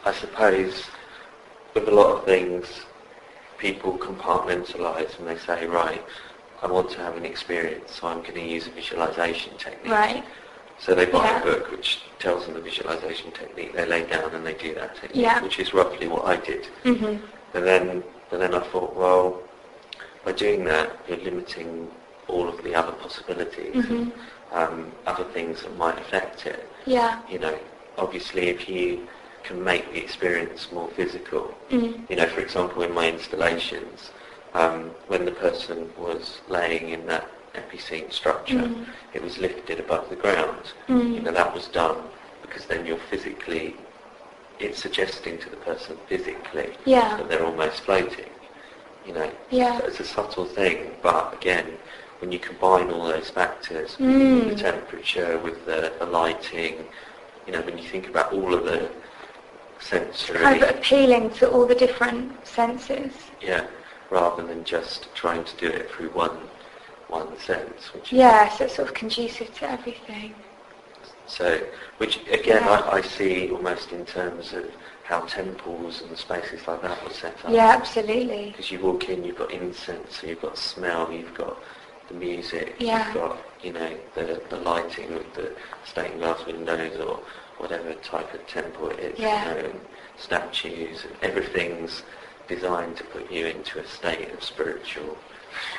I suppose with a lot of things, people compartmentalise and they say, right, I want to have an experience, so I'm going to use a visualisation technique. Right. So they buy a book which tells them the visualisation technique, they lay down and they do that technique, which is roughly what I did. Mm-hmm. But then I thought, well, by doing that, you're limiting all of the other possibilities, and other things that might affect it. Yeah. You know, obviously if you can make the experience more physical, you know, for example, in my installations, when the person was laying in that epicene structure, it was lifted above the ground. You know, that was done because then you're physically, it's suggesting to the person physically that they're almost floating. You know, so it's a subtle thing, but again, when you combine all those factors, with the temperature, with the lighting, you know, when you think about all of the sensory... Kind of appealing to all the different senses. Yeah, rather than just trying to do it through one sense. Which so it's sort of conducive to everything. So, which again I see almost in terms of how temples and spaces like that were set up. Yeah, absolutely. Because you walk in, you've got incense, so you've got smell, you've got the music, you've got, you know, the lighting with the stained glass windows or whatever type of temple it is, you know, and statues, and everything's designed to put you into a state of spiritual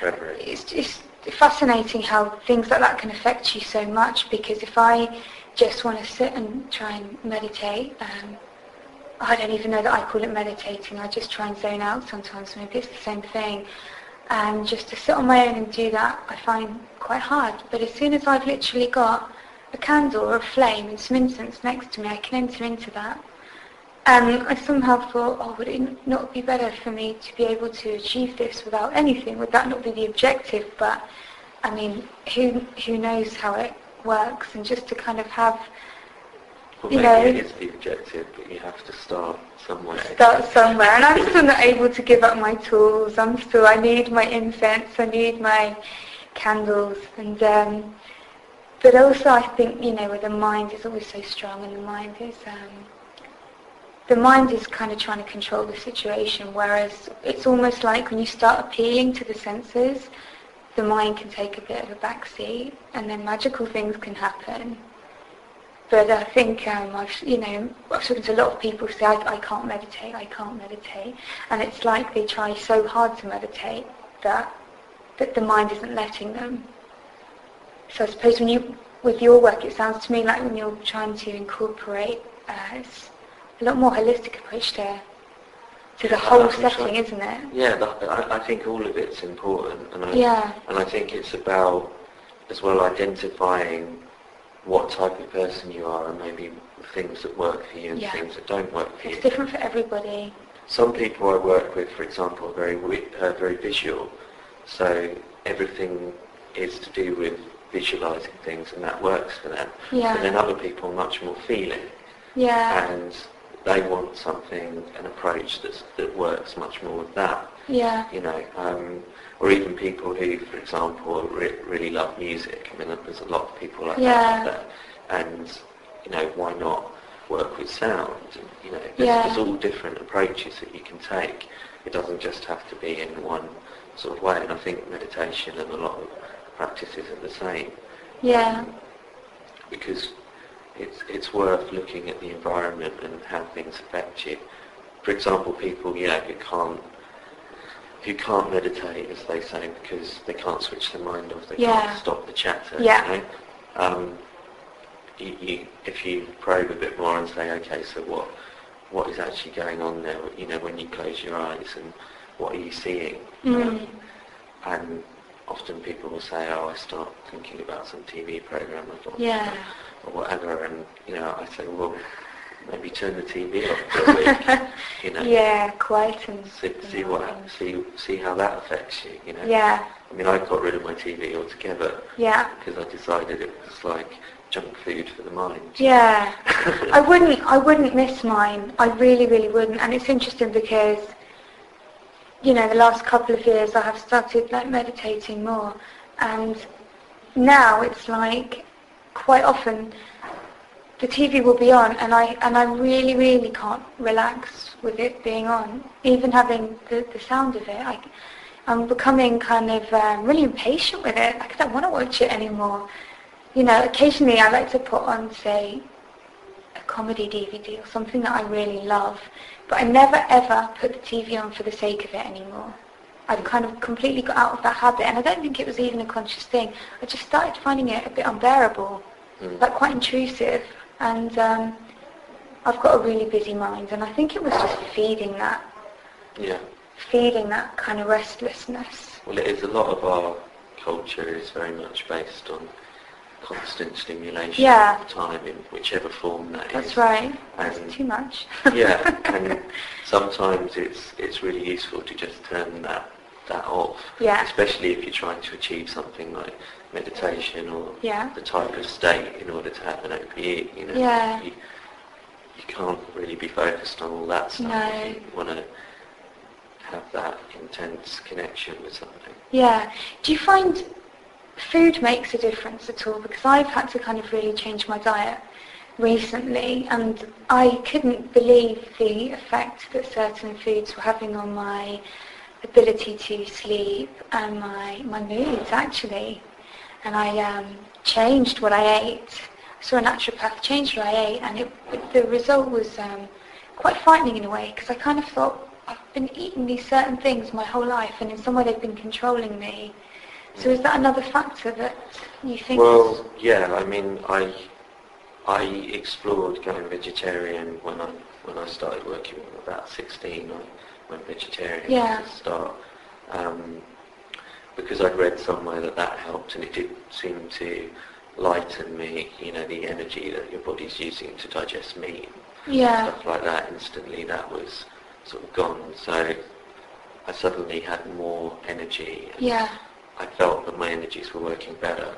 reverie. It's just fascinating how things like that can affect you so much, because if I just want to sit and try and meditate, I don't even know that I call it meditating, I just try and zone out sometimes, maybe it's the same thing, and just to sit on my own and do that I find quite hard. But as soon as I've literally got a candle or a flame and some incense next to me, I can enter into that. And I somehow thought, would it not be better for me to be able to achieve this without anything? Would that not be the objective? But, I mean, who knows how it works? And just to kind of have, well, maybe it is the objective, but you have to start somewhere. And I'm still not able to give up my tools. I need my incense, I need my candles. And but also I think, you know, where the mind is always so strong, and the mind is kind of trying to control the situation, whereas it's almost like when you start appealing to the senses, the mind can take a bit of a backseat, and then magical things can happen. But I think I've spoken to a lot of people who say, I can't meditate, and it's like they try so hard to meditate that the mind isn't letting them. So I suppose with your work, it sounds to me like when you're trying to incorporate a lot more holistic approach to the whole setting, isn't it? Yeah, I think all of it's important, and I think it's about as well identifying what type of person you are, and maybe things that work for you and things that don't work for you. It's different for everybody. Some people I work with, for example, are very visual, so everything is to do with visualising things, and that works for them. Yeah. And then other people are much more feeling. Yeah. And they want something, an approach that works much more with that. Yeah. You know, or even people who, for example, really love music. I mean, there's a lot of people like that out there. And, you know, why not work with sound? And, you know, there's all different approaches that you can take. It doesn't just have to be in one sort of way. And I think meditation and a lot of practices are the same. Yeah. Because it's worth looking at the environment and how things affect you. For example, people, you know, who can't meditate, as they say, because they can't switch their mind off, they can't stop the chatter. Yeah. You know? If you probe a bit more and say, okay, so what is actually going on there? You know, when you close your eyes, and what are you seeing? And often people will say, I start thinking about some TV program or whatever, and you know, I say, well, maybe turn the TV off for a week, you know. Yeah, quieten. See how that affects you, you know. Yeah. I mean, I got rid of my TV altogether. Yeah. Because I decided it was like junk food for the mind. Yeah. I wouldn't miss mine. I really, really wouldn't. And it's interesting because, you know, the last couple of years I have started like meditating more, and now it's like quite often the TV will be on, and I really, really can't relax with it being on. Even having the sound of it, I'm becoming kind of really impatient with it. Like, I don't want to watch it anymore. You know, occasionally I like to put on, say, a comedy DVD or something that I really love, but I never ever put the TV on for the sake of it anymore. I've kind of completely got out of that habit, and I don't think it was even a conscious thing. I just started finding it a bit unbearable, like quite intrusive, and I've got a really busy mind, and I think it was just feeding that kind of restlessness. Well, it is. A lot of our culture is very much based on constant stimulation all the time, in whichever form that is. That's right. That's too much. Yeah, and sometimes it's really useful to just turn that off. Yeah. Especially if you're trying to achieve something like meditation or the type of state in order to have an OBE. You know, you can't really be focused on all that stuff if you want to have that intense connection with something. Yeah. Do you find food makes a difference at all? Because I've had to kind of really change my diet recently, and I couldn't believe the effect that certain foods were having on my ability to sleep and my moods, actually. And I changed what I ate. I saw a naturopath, changed what I ate, and the result was quite frightening in a way, because I kind of thought, I've been eating these certain things my whole life, and in some way they've been controlling me. So is that another factor that you think? Well, yeah. I mean, I explored going vegetarian when I started working. About 16, I went vegetarian at the start, because I'd read somewhere that helped, and it did seem to lighten me. You know, the energy that your body's using to digest meat, stuff like that. Instantly, that was sort of gone. So I suddenly had more energy. And I felt that my energies were working better.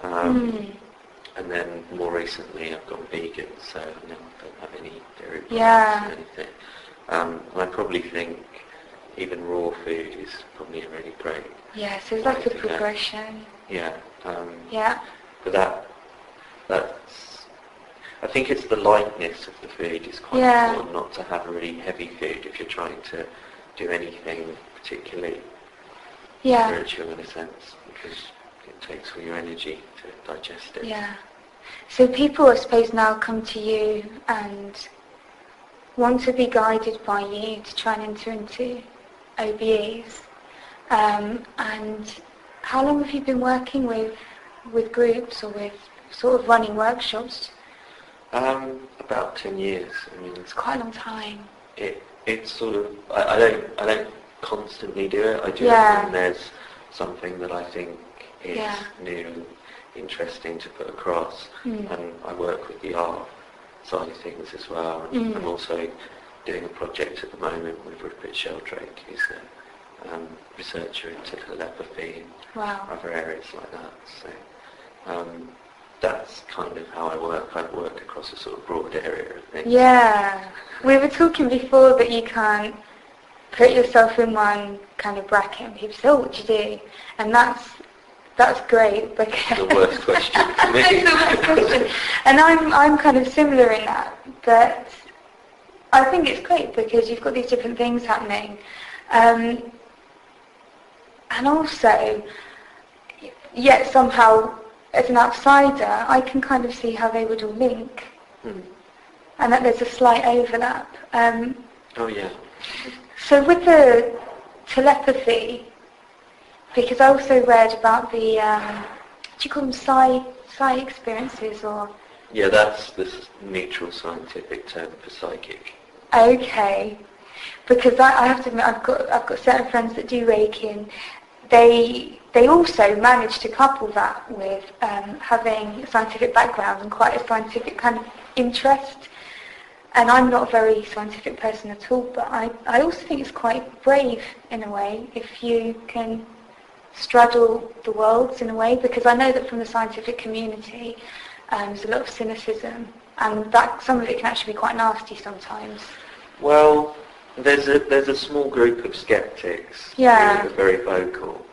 And then more recently I've gone vegan, so now I don't have any dairy products or anything. And I probably think even raw food is probably a really great. Yeah, so it's like a progression. But that's, I think it's the lightness of the food is quite important, not to have a really heavy food if you're trying to do anything particularly spiritual in a sense, because it takes all your energy to digest it. Yeah. So people, I suppose, now come to you and want to be guided by you to try and enter into OBEs. And how long have you been working with groups or with sort of running workshops? About 10 years. I mean, it's quite a long time. It's sort of, I don't constantly do it. I do it when there's something that I think is new and interesting to put across, and I work with the art side of things as well. And I'm also doing a project at the moment with Rupert Sheldrake, who's a researcher into telepathy and other areas like that. So that's kind of how I work. I work across a sort of broad area of things. Yeah, we were talking before that you can't put yourself in one kind of bracket, and people say, "Oh, what do you do?" And that's great, because the worst question for me. It's the worst question. And I'm kind of similar in that, but I think it's great because you've got these different things happening, and also, yet somehow, as an outsider, I can kind of see how they would all link, and that there's a slight overlap. So with the telepathy, because I also read about the, do you call them psi experiences, or? Yeah, that's the neutral scientific term for psychic. Okay, because I have to admit, I've got certain friends that do Reiki, and they also manage to couple that with having a scientific background and quite a scientific kind of interest. And I'm not a very scientific person at all, but I also think it's quite brave in a way if you can straddle the worlds in a way, because I know that from the scientific community there's a lot of cynicism, and that some of it can actually be quite nasty sometimes. Well, there's a small group of skeptics who are very vocal.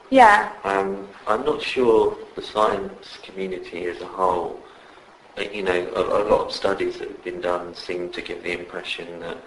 I'm not sure the science community as a whole a lot of studies that have been done seem to give the impression that